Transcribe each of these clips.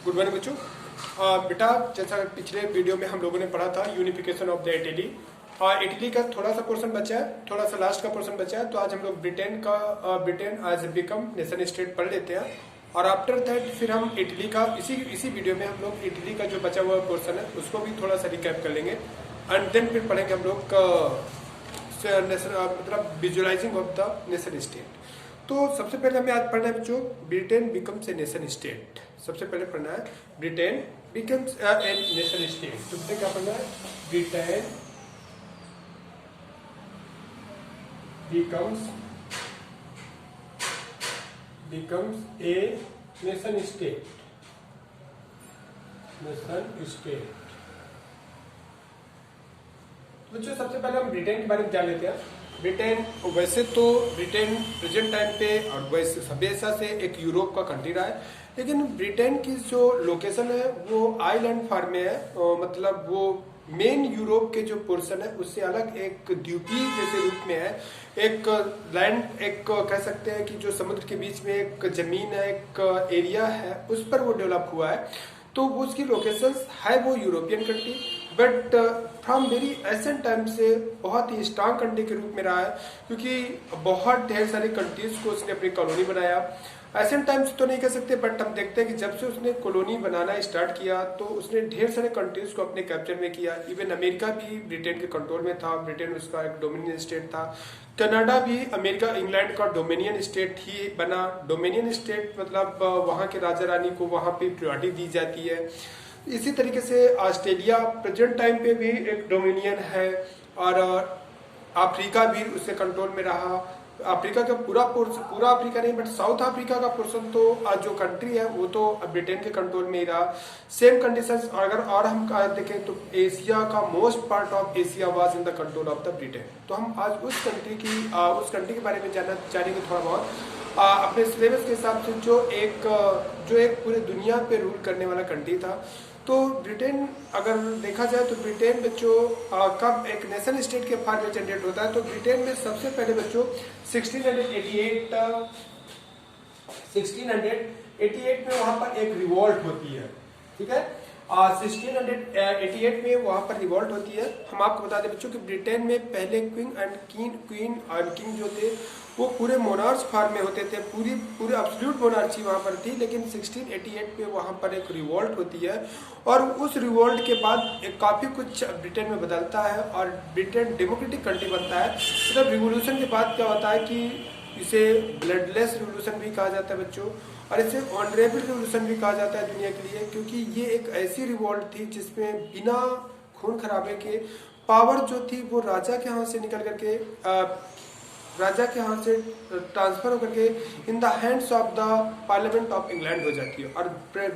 Good morning बच्चों। बेटा, जैसा पिछले वीडियो में हम लोगों ने पढ़ा था unification of the Italy, Italy का थोड़ा सा पोर्शन बचा है, थोड़ा सा लास्ट का पोर्शन बचा है। तो आज हम लोग Britain as become nation state पढ़ लेते हैं और आफ्टर दैट फिर हम इटली का इसी वीडियो में हम लोग इटली का जो बचा हुआ पोर्शन है उसको भी थोड़ा सा रिकैप कर लेंगे एंड देन फिर पढ़ेंगे हम लोग मतलब visualising of the nation state. तो सबसे पहले हमें आज पढ़ना है बच्चों, Britain becomes a nation state. सबसे पहले पढ़ना है Britain becomes a nation state. तो क्या पढ़ना है? Britain becomes a nation state. बच्चों, सबसे पहले हम ब्रिटेन के बारे में जान लेते हैं। ब्रिटेन वैसे तो ब्रिटेन प्रेजेंट टाइम पे और वैसे हमेशा से एक यूरोप का कंट्री रहा है, लेकिन ब्रिटेन की जो लोकेशन है वो आइलैंड फॉर्म में है। मतलब वो मेन यूरोप के जो पोर्शन है उससे अलग एक द्वीपीय जैसे रूप में है। एक लैंड, एक कह सकते हैं कि जो समुद्र के बीच में एक जमीन है, एक एरिया है, उस पर वो डेवलप हुआ है। तो उसकी लोकेशंस है वो European country, but from very ancient time से बहुत ही स्ट्रांग कंट्री के रूप में रहा है, क्योंकि बहुत ढेर सारी कंट्रीज को उसने अपनी कॉलोनी बनाया। एंशिएंट टाइम्स तो नहीं कह सकते, बट हम देखते हैं कि जब से उसने कॉलोनी बनाना स्टार्ट किया तो उसने ढेर सारे कंट्रीज को अपने कैप्चर में किया। इवन अमेरिका भी ब्रिटेन के कंट्रोल में था, ब्रिटेन उसका एक डोमिनियन स्टेट था। कनाडा भी अमेरिका इंग्लैंड का डोमिनियन स्टेट ही बना। डोमिनियन स्टेट मतलब वहाँ के राजा रानी को वहाँ पे प्रायोरिटी दी जाती है। इसी तरीके से ऑस्ट्रेलिया प्रेजेंट टाइम पे भी एक डोमिनियन है, और अफ्रीका भी उसके कंट्रोल में रहा। अफ्रीका का पूरा अफ्रीका नहीं, बट साउथ अफ्रीका का पोर्शन तो जो कंट्री है वो तो ब्रिटेन के कंट्रोल में ही रहा। सेम कंडीशंस अगर और हम देखें तो एशिया का most part of Asia was in the control of the Britain. तो हम आज उस कंट्री के बारे में जानेंगे थोड़ा बहुत अपने सिलेबस के हिसाब से, जो एक पूरे दुनिया पे रूल करने वाला कंट्री था। तो ब्रिटेन अगर देखा जाए तो ब्रिटेन बच्चों कब एक नेशन स्टेट के फॉर्म में जनरेट होता है, तो ब्रिटेन में सबसे पहले बच्चों 1688 में वहां पर एक रिवॉल्ट होती है। ठीक है, 1688 में वहां पर रिवॉल्ट होती है। हम आपको बता दें बच्चों कि ब्रिटेन में पहले क्वीन और किंग जो थे वो पूरे मोनार्च फॉर्म में होते थे, पूरी एब्सोल्यूट मोनार्ची वहां पर थी। लेकिन 1688 में वहां पर एक रिवॉल्ट होती है, और उस रिवॉल्ट के बाद एक काफी कुछ ब्रिटेन में बदलता है और ब्रिटेन डेमोक्रेटिक कंट्री बनता है। मतलब रिवोल्यूशन के बाद क्या होता है कि इसे ब्लडलेस रिवोल्यूशन भी कहा जाता है बच्चों, और इसे ऑनरेबल रिवोल्यूशन भी कहा जाता है दुनिया के लिए, क्योंकि ये एक ऐसी रिवॉल्ट थी जिसमें बिना खून खराबे के पावर जो थी वो राजा के हाथ से निकल करके राजा के हाथ से ट्रांसफर होकर के in the hands of the parliament of England हो जाती है। और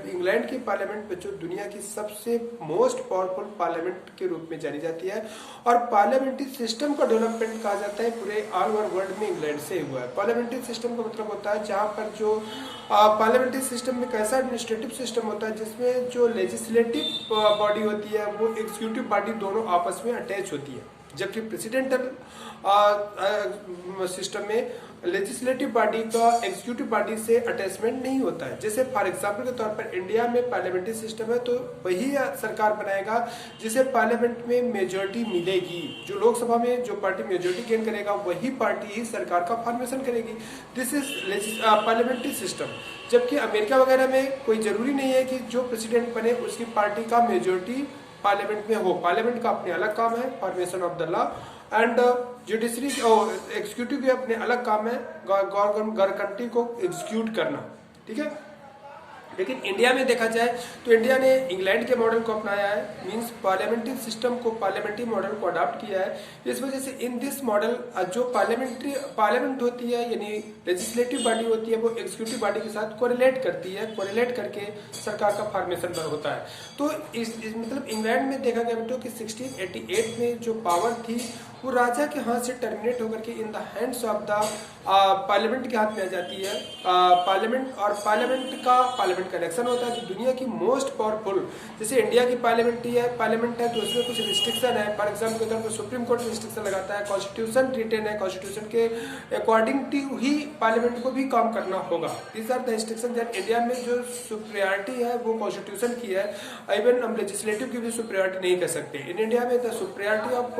इंग्लैंड की पार्लियामेंट जो दुनिया की सबसे मोस्ट पावरफुल पार्लियामेंट के रूप में जानी जाती है, और पार्लियामेंट्री सिस्टम का डेवलपमेंट कहा जाता है पूरे ऑल ओवर वर्ल्ड में इंग्लैंड से हुआ है। पार्लियामेंट्री सिस्टम का मतलब होता है जहाँ पर जो पार्लियामेंट्री सिस्टम में कैसा एडमिनिस्ट्रेटिव सिस्टम होता है जिसमें जो लेजिस्लेटिव बॉडी होती है वो एग्जीक्यूटिव बॉडी दोनों आपस में अटैच होती है, जबकि प्रेसिडेंटल सिस्टम में लेजिस्लेटिव बॉडी का एग्जीक्यूटिव बॉडी से अटैचमेंट नहीं होता है। जैसे फॉर एग्जांपल के तौर पर इंडिया में पार्लियामेंट्री सिस्टम है, तो वही सरकार बनाएगा जिसे पार्लियामेंट में मेजोरिटी मिलेगी। जो लोकसभा में जो पार्टी मेजोरिटी गेन करेगा वही पार्टी ही सरकार का फॉर्मेशन करेगी। This is parliamentary system. जबकि अमेरिका वगैरह में कोई जरूरी नहीं है कि जो प्रेसिडेंट बने उसकी पार्टी का मेजोरिटी पार्लियामेंट में हो। पार्लियामेंट का अपने अलग काम है, formation of the law, and judiciary executive के अपने अलग काम है, गवर्नमेंट कंट्री को एग्जीक्यूट करना। ठीक है, लेकिन इंडिया में देखा जाए तो इंडिया ने इंग्लैंड के मॉडल को अपनाया है, मींस पार्लियामेंट्री सिस्टम को, पार्लियामेंट्री मॉडल को अडॉप्ट किया है। इस वजह से इन दिस मॉडल जो पार्लियामेंट होती है यानी लेजिस्लेटिव बॉडी होती है वो एग्जीक्यूटिव बॉडी के साथ कोरिलेट करती है, कोरिलेट करके सरकार का फॉर्मेशन होता है। तो इस मतलब इंग्लैंड में देखा गया कि 1688 में जो पावर थी वो राजा के हाथ से टर्मिनेट होकर के in the hands of the parliament के हाथ में आ जाती है। पार्लियामेंट पार्लियामेंट का इलेक्शन होता है, जो दुनिया की मोस्ट पावरफुल, जैसे इंडिया की पार्लियामेंट है तो उसमें कुछ रिस्ट्रिक्शन है। फॉर एग्जाम्पल के तौर पर सुप्रीम कोर्ट रिस्ट्रिक्शन लगाता है, कॉन्स्टिट्यूशन रिटेन है, कॉन्स्टिट्यूशन के अकॉर्डिंग टू ही पार्लियामेंट को भी काम करना होगा। These are the restriction that India में जो सुप्रियरिटी है वो कॉन्स्टिट्यूशन की है, इवन हम लेजिस्लेटिव की भी सुप्रियरिटी नहीं कह सकते। इन इंडिया में द सुप्रियरिटी ऑफ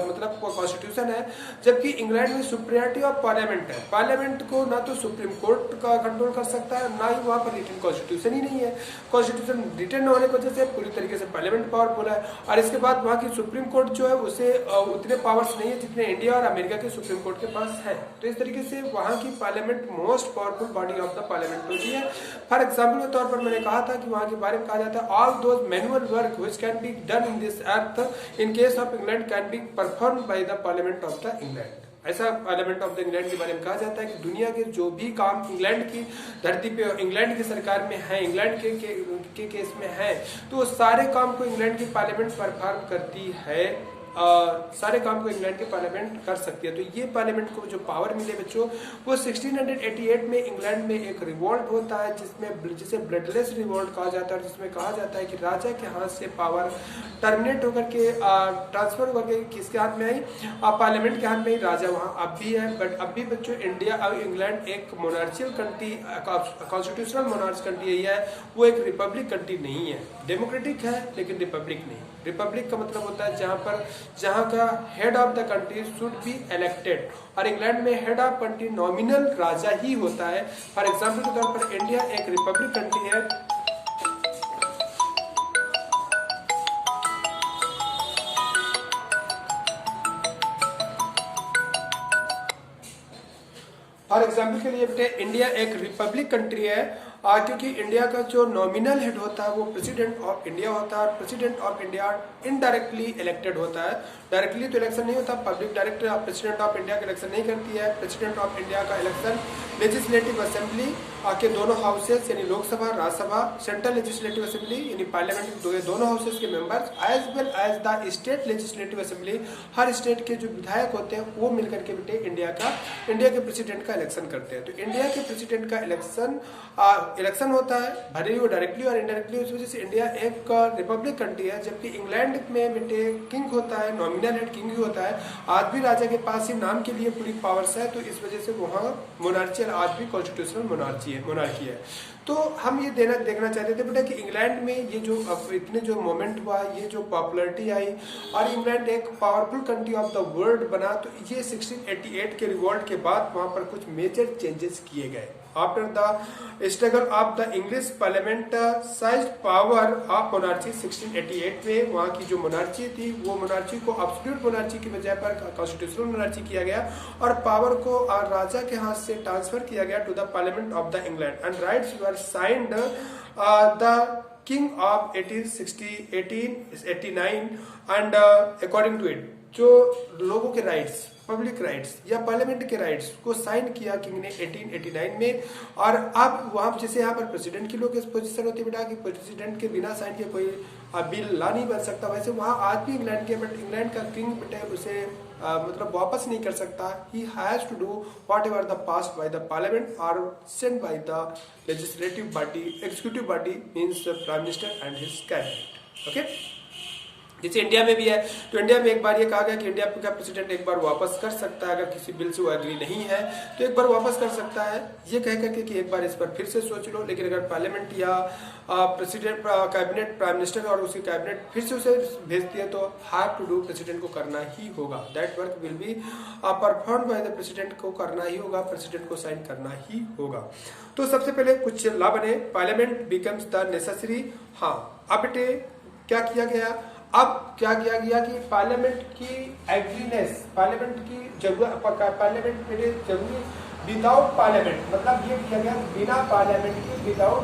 मतलब कॉन्स्टिट्यूशन है, जबकि इंग्लैंड में सुप्रियरिटी ऑफ पार्लियामेंट है। पार्लियामेंट को ना तो सुप्रीम कोर्ट का कंट्रोल कर सकता है, ना ही वहां पर रिटन कॉन्स्टिट्यूशन ही नहीं है। कॉन्स्टिट्यूशन रिटन होने की वजह से पूरी तरीके से पार्लियामेंट पावरफुल है, और इसके बाद वहां की सुप्रीम कोर्ट जो है उसे उतने पावर्स नहीं है जितने इंडिया और अमेरिका के सुप्रीम कोर्ट के पास है। तो इस तरीके से वहां की parliament most powerful body of the parliament होती है। फॉर एग्जाम्पल के तौर पर मैंने कहा था कि वहां के बारे में कहा जाता है all those manual work which can be done in this earth in case of England can be perform by the parliament of the England. ऐसा पार्लियामेंट ऑफ द इंग्लैंड के बारे में कहा जाता है कि दुनिया के जो भी काम इंग्लैंड की धरती पे इंग्लैंड की सरकार में है, इंग्लैंड के केस में है, तो सारे काम को इंग्लैंड की पार्लियामेंट परफॉर्म करती है। सारे काम को इंग्लैंड की पार्लियामेंट कर सकती है। तो ये पार्लियामेंट को जो पावर मिले बच्चों, वो 1688 में इंग्लैंड में एक रिवोल्ट होता है जिसे ब्लडलेस रिवोल्ट कहा जाता है, जिसमें कहा जाता है कि राजा के हाथ से पावर टर्मिनेट होकर के ट्रांसफर होकर के किसके हाथ में आई, पार्लियामेंट के हाथ में ही। राजा वहाँ अब भी है, बट अब भी बच्चों इंडिया और इंग्लैंड एक मोनार्चियल कंट्री, कॉन्स्टिट्यूशनल मोनार्च कंट्री है, वो एक रिपब्लिक कंट्री नहीं है। डेमोक्रेटिक है लेकिन रिपब्लिक नहीं। रिपब्लिक का मतलब होता है जहां का head of the country should be elected, और इंग्लैंड में हेड ऑफ कंट्री नॉमिनल राजा ही होता है। फॉर एग्जाम्पल के तौर पर इंडिया एक रिपब्लिक कंट्री है। फॉर एग्जाम्पल के लिए बेटे इंडिया एक रिपब्लिक कंट्री है, क्योंकि इंडिया का जो नॉमिनल हेड होता है वो प्रेसिडेंट ऑफ इंडिया होता है, और president of India indirectly elected होता है। डायरेक्टली तो इलेक्शन नहीं होता, public direct president of India का इलेक्शन नहीं करती है। प्रेसिडेंट ऑफ इंडिया का इलेक्शन लेजिस्लेटिव असेंबली के दोनों हाउसेस यानी Lok Sabha, Rajya Sabha, central legislative assembly यानी पार्लियामेंट दोनों हाउसेस के members, as well as the state legislative assembly, हर स्टेट के जो विधायक होते हैं वो मिलकर के बेटे इंडिया के प्रेसिडेंट का इलेक्शन करते हैं। तो इंडिया के प्रेसिडेंट का इलेक्शन होता है, भले ही वो डायरेक्टली और इनडायरेक्टली। उस वजह से इंडिया एक रिपब्लिक कंट्री है, जबकि इंग्लैंड में बेटे किंग होता है, नॉमिनल हेड किंग ही होता है। आज भी राजा के पास ही नाम के लिए पूरी पावर्स है, तो इस वजह से वहाँ मोनार्ची आज भी कॉन्स्टिट्यूशनल मोनार्की है। तो हम ये देखना चाहते थे बेटा कि इंग्लैंड में ये जो इतने जो मोमेंट हुआ, ये जो पॉपुलैरिटी आई और इंग्लैंड एक powerful country of the world बना, तो ये 1688 के रिवॉल्ट के बाद वहां पर कुछ मेजर चेंजेस किए गए। After the struggle of the English parliament size power of monarchy 1688 में वहां की जो मोनार्ची थी वो मोनार्ची को एब्सोल्यूट मोनार्ची की बजाय पर कॉन्स्टिट्यूशनल मोनार्ची किया गया, और पावर को राजा के हाथ से ट्रांसफर किया गया to the parliament of the England, and rights were signed the king of 1889 and according to it जो लोगों के राइट्स, पब्लिक राइट्स या पार्लियामेंट के राइट्स को साइन किया किंग ने 1889 में। और अब वहां जैसे यहाँ पर प्रेसिडेंट की लोग इस पोजीशन होती है बेटा कि प्रेसिडेंट के बिना साइन किए कोई बिल ला नहीं बन सकता, वैसे वहां आज भी इंग्लैंड के, बट इंग्लैंड का किंग बेटे उसे मतलब वापस नहीं कर सकता। He has to do whatever the passed by the parliament और sent by the legislative body, executive body means prime minister and his cabinet. Okay, जैसे इंडिया में भी है, तो इंडिया में एक बार ये कहा गया कि इंडिया का प्रेसिडेंट एक बार वापस कर सकता है, अगर किसी बिल से वो एग्री नहीं है तो एक बार वापस कर सकता है, ये कह करके कि एक बार इस पर फिर से सोच लो। लेकिन अगर पार्लियामेंट या प्रेसिडेंट, कैबिनेट, प्राइम मिनिस्टर और उसकी कैबिनेट फिर से उसे भेजती है तो हैव टू डू, प्रेसिडेंट को करना ही होगा। That work will be perform by the president, को करना ही होगा, प्रेसिडेंट को साइन करना ही होगा। तो सबसे पहले कुछ लॉ बने, पार्लियामेंट बिकम्स द नेसेसरी। हाँ, अब बेटे क्या किया गया, अब क्या किया गया कि पार्लियामेंट की एग्रीनेस, पार्लियामेंट की जरूरत, पार्लियामेंट मेरे जरूरी, विदाउट पार्लियामेंट मतलब ये किया गया बिना पार्लियामेंट की, विदाउट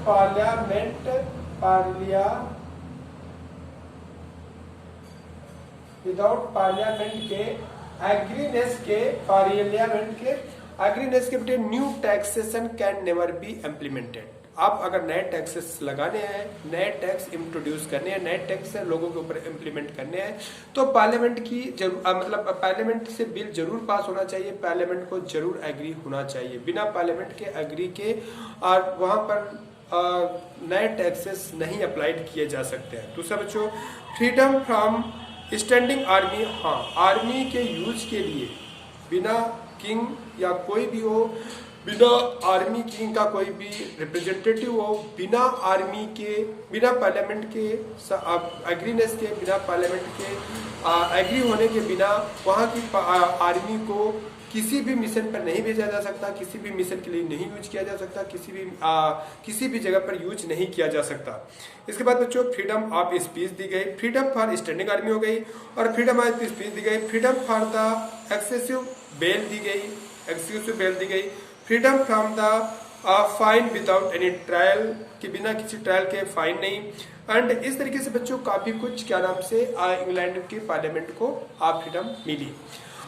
पार्लियामेंट के एग्रीनेस के new taxation can never be implemented. आप अगर नए टैक्सेस लगाने हैं, नए टैक्स इंट्रोड्यूस करने हैं, नए टैक्स लोगों के ऊपर इम्प्लीमेंट करने हैं, तो पार्लियामेंट की मतलब पार्लियामेंट से बिल जरूर पास होना चाहिए, पार्लियामेंट को जरूर एग्री होना चाहिए। बिना पार्लियामेंट के एग्री के और वहाँ पर नए टैक्सेस नहीं अप्लाइड किए जा सकते हैं। दूसरा बच्चों, फ्रीडम फ्रॉम स्टैंडिंग आर्मी। हाँ, आर्मी के यूज के लिए बिना किंग या कोई भी हो, बिना आर्मी किंग का कोई भी रिप्रेजेंटेटिव हो, बिना आर्मी के, बिना पार्लियामेंट के एग्रीनेस के, बिना पार्लियामेंट के एग्री होने के बिना वहाँ की आर्मी को किसी भी मिशन पर नहीं भेजा जा सकता, किसी भी मिशन के लिए नहीं यूज किया जा सकता, किसी भी जगह पर यूज नहीं किया जा सकता। इसके बाद बच्चों, फ्रीडम ऑफ स्पीच दी गई, फ्रीडम फॉर स्टैंडिंग आर्मी हो गई, और फ्रीडम ऑफ स्पीच दी गई, freedom for the excessive bail दी गई, एक्सक्लूसिव बेल दी गई, freedom from the fine without any trial, कि बिना किसी ट्रायल के फाइन नहीं। एंड इस तरीके से बच्चों काफी कुछ क्या नाम से इंग्लैंड के पार्लियामेंट को फ्रीडम मिली।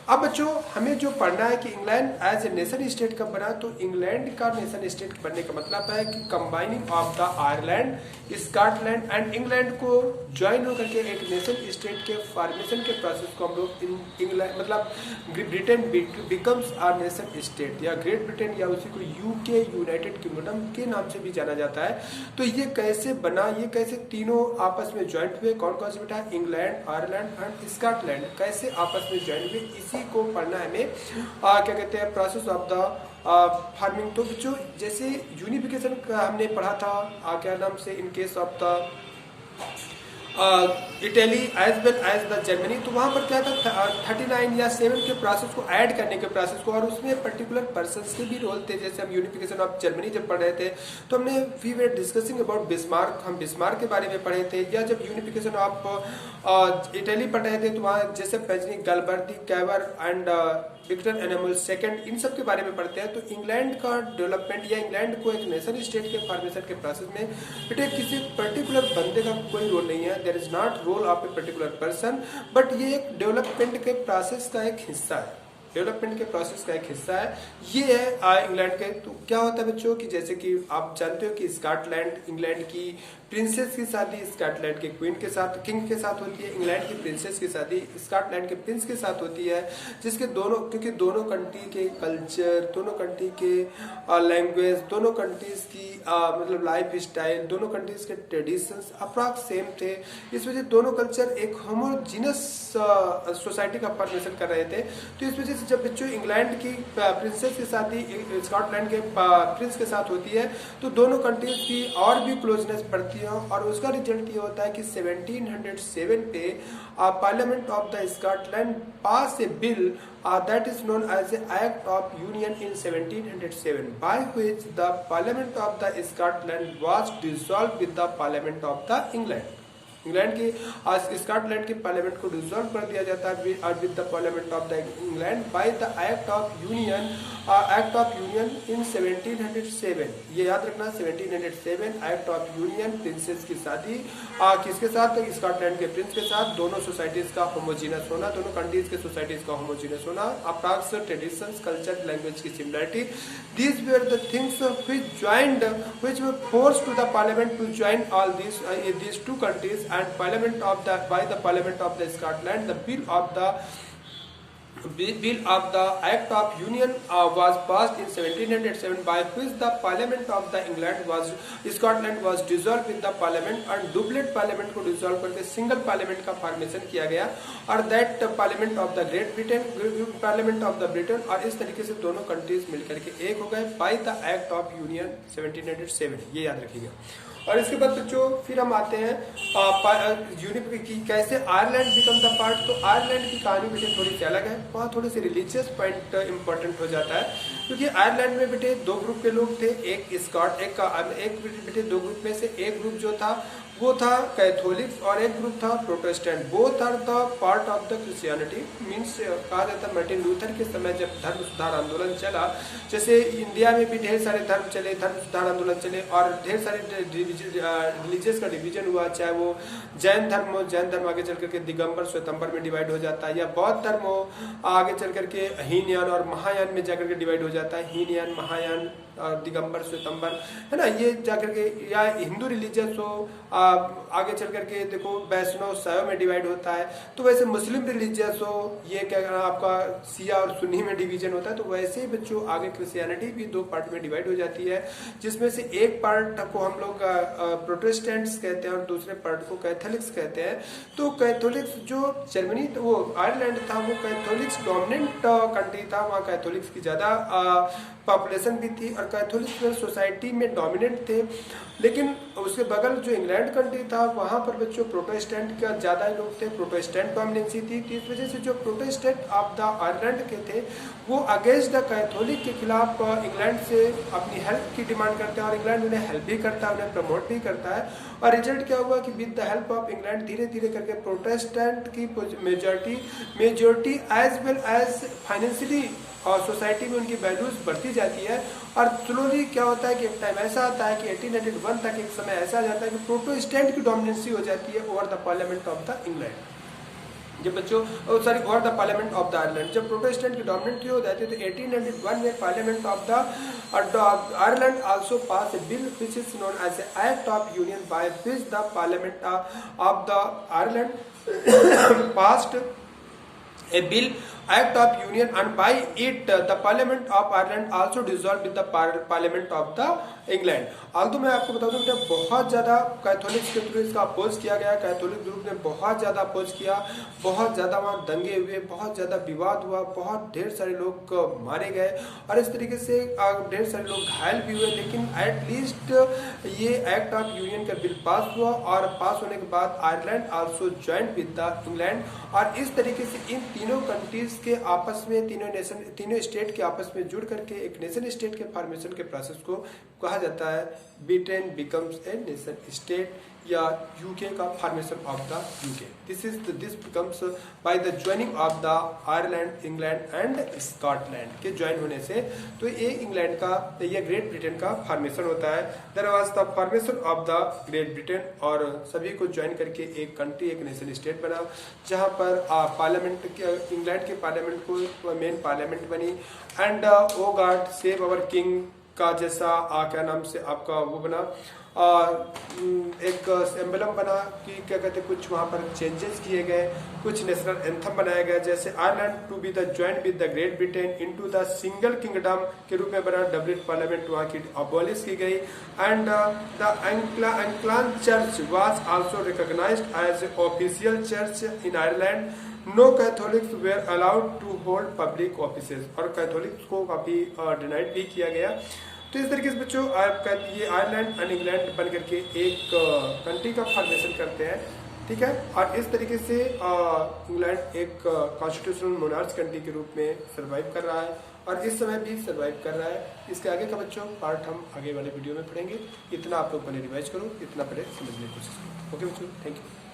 अब बच्चों हमें जो पढ़ना है कि England as a nation state कब बना, तो इंग्लैंड का नेशन स्टेट बनने का मतलब है कि combining of the Ireland, Scotland and England को ज्वाइन होकर के एक नेशन स्टेट के फॉर्मेशन के प्रोसेस को हम लोग इंग्लैंड मतलब Britain becomes a nation state, या ग्रेट ब्रिटेन या उसी को यूके यूनाइटेड किंगडम के नाम से भी जाना जाता है। तो ये कैसे बना, ये कैसे तीनों आपस में ज्वाइंट हुए, कौन कौन से बेटा, इंग्लैंड, आयरलैंड एंड स्कॉटलैंड कैसे आपस में ज्वाइन हुए, इसी को पढ़ना है हमें। क्या कहते हैं, प्रोसेस ऑफ द फार्मिंग। तो बच्चों जैसे यूनिफिकेशन का हमने पढ़ा था, क्या नाम से, in case of the Italy as well as the Germany, तो वहाँ पर क्या था 39 या 7 के प्रोसेस को ऐड करने के प्रोसेस को, और उसमें पर्टिकुलर पर्सन्स के भी रोल थे। जैसे हम यूनिफिकेशन ऑफ जर्मनी जब पढ़ रहे थे तो हमने we were discussing about Bismarck, हम बिस्मार्क के बारे में पढ़े थे। या जब यूनिफिकेशन ऑफ इटली पढ़ रहे थे तो वहाँ जैसे पेजनी, Garibaldi, Cavour and Victor Emmanuel second, इन सब के बारे में पढ़ते हैं। तो इंग्लैंड का डेवलपमेंट या इंग्लैंड को एक नेशन स्टेट के फॉर्मेशन के प्रोसेस में बेटे किसी पर्टिकुलर बंदे का कोई रोल नहीं है, there is not role of a particular person, but ये एक डेवलपमेंट के प्रोसेस का एक हिस्सा है, डेवलपमेंट के प्रोसेस का एक हिस्सा है। ये है इंग्लैंड के। तो क्या होता है बच्चों कि जैसे कि आप जानते हो कि स्कॉटलैंड, इंग्लैंड की प्रिंसेस की शादी स्कॉटलैंड के क्वीन के साथ, किंग के साथ होती है, इंग्लैंड की प्रिंसेस की शादी स्कॉटलैंड के प्रिंस के साथ होती है, जिसके दोनों, क्योंकि दोनों कंट्री के कल्चर, दोनों कंट्री के लैंग्वेज, दोनों कंट्रीज की मतलब लाइफ स्टाइल, दोनों कंट्रीज के ट्रेडिशंस अप्रॉक्स सेम थे। इस वजह से दोनों कल्चर एक होमोजीनस सोसाइटी का फॉर्मेशन कर रहे थे। तो इस वजह से जब बच्चों इंग्लैंड की प्रिंसेस की शादी स्कॉटलैंड के प्रिंस के साथ होती है तो दोनों कंट्रीज की और भी क्लोजनेस बढ़ती है, और उसका रिजल्ट ये होता है कि 1707 पे parliament of the Scotland pass a bill that is known as the Act of Union in 1707, by which the Parliament of the Scotland was dissolved with the Parliament of the England. England के Scotland के parliament को dissolve कर दिया जाता है with the parliament of the England by the act of union in 1707। ये याद रखना, 1707 एक्ट ऑफ यूनियन, प्रिंसेस की शादी किसके साथ, स्कॉटलैंड के प्रिंस के साथ, दोनों सोसाइटीज का होमोजीनस होना, दोनों कंट्रीज के सोसाइटीज का होमोजीनस होना, अप्रॉक्स ट्रेडिशंस, कल्चर, लैंग्वेज की similarity, these were the things which were forced to the parliament to join all these two countries, and by the Parliament of the Scotland, the bill of the Act of Union was passed in 1707, by which the Parliament of the Scotland was dissolved with the Parliament, and doublet Parliament को dissolve करके single Parliament का formation किया गया, और that Parliament of the Great Britain, Parliament of the Britain, और इस तरीके से दोनों countries मिलकर के एक हो गए by the Act of Union 1707। ये याद रखिएगा। और इसके बाद बच्चों फिर हम आते हैं की कैसे आयरलैंड बिकम द पार्ट। तो आयरलैंड की कहानी बेटे थोड़ी सी अलग है, वहाँ थोड़े से रिलीजियस पॉइंट इंपॉर्टेंट हो जाता है, क्योंकि आयरलैंड में बेटे दो ग्रुप के लोग थे, एक बेटे दो ग्रुप में से एक ग्रुप जो था वो था कैथोलिक्स और एक ग्रुप था protestant. Both are the part of the Christianity, means कहा जाता है मार्टिन लूथर के समय जब धर्म सुधार आंदोलन चला, जैसे इंडिया में भी ढेर सारे धर्म चले, धर्म सुधार आंदोलन चले, और ढेर सारे रिलीजियस का डिवीजन हुआ, चाहे वो जैन धर्म हो, जैन धर्म आगे चल करके दिगंबर श्वेतंबर में डिवाइड हो जाता है, या बौद्ध धर्म हो आगे चल करके हीनयान और महायान में जाकर के डिवाइड हो जाता है, हीनयान महायान दिगंबर श्वेतंबर, है ना, ये जाकर के, या हिंदू रिलीजियस हो, आगे चल करके देखो वैष्णव शैव में डिवाइड होता है, तो वैसे मुस्लिम रिलीजियस हो, ये क्या आपका शिया और सुन्नी में डिवीजन होता है, तो वैसे ही बच्चों आगे क्रिश्चियनिटी भी दो पार्ट में डिवाइड हो जाती है, जिसमें से एक पार्ट को हम लोग प्रोटेस्टेंट्स कहते हैं और दूसरे पार्ट को कैथोलिक्स कहते हैं। तो कैथोलिक्स जो जर्मनी, वो आयरलैंड था, वो कैथोलिक्स डोमिनेंट कंट्री था, वहाँ कैथोलिक्स की ज़्यादा पॉपुलेशन भी थी और कैथोलिक सोसाइटी में डोमिनेंट थे। लेकिन उसके बगल जो इंग्लैंड कंट्री था, वहाँ पर बच्चों प्रोटेस्टेंट का ज़्यादा लोग थे, प्रोटेस्टेंट डोमिनेंसी थी। तो इस वजह से जो प्रोटेस्टेंट ऑफ द आयरलैंड के थे, वो अगेंस्ट द कैथोलिक के खिलाफ इंग्लैंड से अपनी हेल्प की डिमांड करते हैं और इंग्लैंड उन्हें हेल्प भी करता है, उन्हें प्रमोट भी करता है। और रिजल्ट क्या हुआ कि with the help of England धीरे धीरे करके प्रोटेस्टेंट की majority as well as financially और सोसाइटी में उनकी वैल्यूज बढ़ती जाती है। और स्लोली क्या होता है कि एक टाइम ऐसा आता है कि 1891 तक एक समय ऐसा आ जाता है कि प्रोटेस्टेंट की डोमिनेंसी हो जाती है over the parliament of the England. जब बच्चों sorry over the parliament of the Ireland, जब प्रोटेस्टेंट की डोमिनेंसी हो जाती है तो 1891 में parliament of the Ireland also pass a bill which is known as a act of union by which the parliament of the Ireland passed a bill act of union and by it the parliament of Ireland also dissolved with the parliament of the England. Aldous मैं आपको बता दूं कि बहुत ज़्यादा Catholics के through इसका oppose किया गया, कैथोलिक ग्रुप ने बहुत ज़्यादा अपोज किया, बहुत ज़्यादा वहाँ दंगे हुए, बहुत ज़्यादा विवाद हुआ, बहुत ढेर सारे लोग मारे गए और इस तरीके से ढेर सारे लोग घायल भी हुए। लेकिन एटलीस्ट ये एक्ट ऑफ यूनियन का बिल पास हुआ और पास होने के बाद Ireland also joint with the England और इस तरीके से इन तीनों कंट्रीज के आपस में, तीनों स्टेट के आपस में जुड़ करके एक नेशन स्टेट के फॉर्मेशन के प्रोसेस को कहा जाता है Britain becomes a nation state या यूके का formation of the UK. This becomes by the joining of the Ireland, England and Scotland के ज्वाइन होने से, तो ये इंग्लैंड का, ये ग्रेट ब्रिटेन का फॉर्मेशन होता है। There was the formation of the Great Britain और सभी को ज्वाइन करके एक कंट्री, एक नेशन स्टेट बना, जहां पर पार्लियामेंट, इंग्लैंड के पार्लियामेंट को मेन पार्लियामेंट बनी and O God save our king का जैसा क्या नाम से आपका वो बना, एक एम्बलम बना कि क्या कहते हैं, कुछ वहाँ पर चेंजेस किए गए, कुछ नेशनल एंथम बनाया गया, जैसे Ireland to be the joint with the Great Britain into the single kingdom के रूप में बना, डबलिन पार्लियामेंट वहाँ की अबॉलिश की गई and the Anglican church was also recognised as official church in Ireland. No Catholics were allowed to hold public offices और Catholics को काफी डिनाइड भी किया गया। तो इस तरीके से बच्चों ये आयरलैंड एंड इंग्लैंड बन करके एक कंट्री का फॉर्मेशन करते हैं, ठीक है। और इस तरीके से इंग्लैंड एक कॉन्स्टिट्यूशनल मोनार्च कंट्री के रूप में सर्वाइव कर रहा है और इस समय भी सर्वाइव कर रहा है। इसके आगे का बच्चों पार्ट हम आगे वाले वीडियो में पढ़ेंगे। इतना आप लोग पहले रिवाइज करो, इतना पहले समझने की कोशिश करो। ओके बच्चों, थैंक यू।